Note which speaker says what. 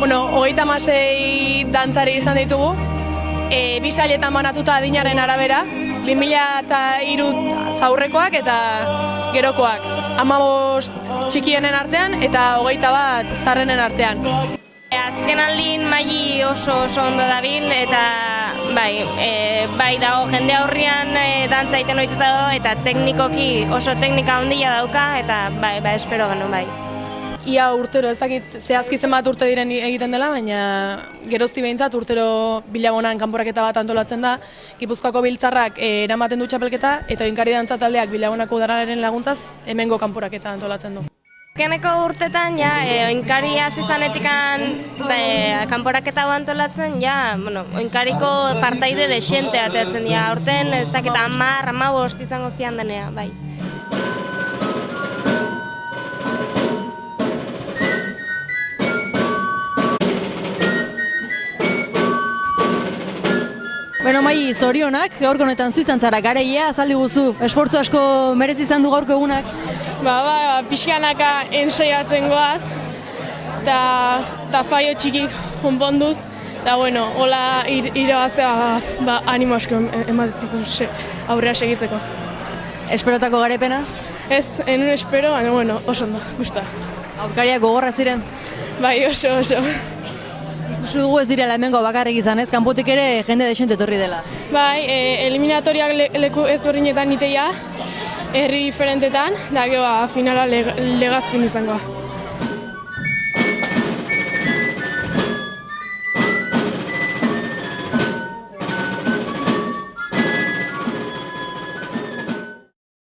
Speaker 1: 36 dantzari izan ditugu, bi sailetan banatuta adinaren arabera, 2003 zaurrekoak eta gerokoak, 15 txikienen artean eta 21 zaharrenen artean.
Speaker 2: Azken aldin maili oso ondo dabil eta bai dago jende aurrian dantza egiten ohituta dago eta teknikoki oso teknika handia dauka eta bai espero genuen bai.
Speaker 1: Ia urtero, ez dakit zehazki zenbat urte diren egiten dela, baina gerozti behintzat urtero Bilabonan kanporaketa bat antolatzen da. Gipuzkoako biltzarrak eramaten du txapelketa eta oinkari dantza taldeak Bilabonako udararen laguntzaz hemengo kanporaketa antolatzen du.
Speaker 2: Azkeneko urtetan oinkari hasi zanetikan kanporaketa antolatzen oinkariko partaide dexente ateatzen dira. Aurten ez dakit 10-15 izango zian denea, bai.
Speaker 3: Beno, Mai, zorionak, gaurko honetan zu izan zara, gareia, azaldi guzu, esfortzu asko merezi izan du gaurko egunak?
Speaker 4: Pixkanaka ensaiatzen goaz, eta faio txikik konponduz, eta hola irabaztea animo asko emazizkizu aurrera segitzeko.
Speaker 3: Esperotako garepena?
Speaker 4: Ez, enun espero, baina oso ondo, guztua.
Speaker 3: Aurkariak gogorra ziren?
Speaker 4: Bai, oso.
Speaker 3: Ikusi dugu ez direla hemengo bakarrik izan ez, kanpotik ere jende desente etorri dela.
Speaker 4: Bai, eliminatoriak leku ezberdinetan iteia, herri diferentetan, da finala legazpin izangoa.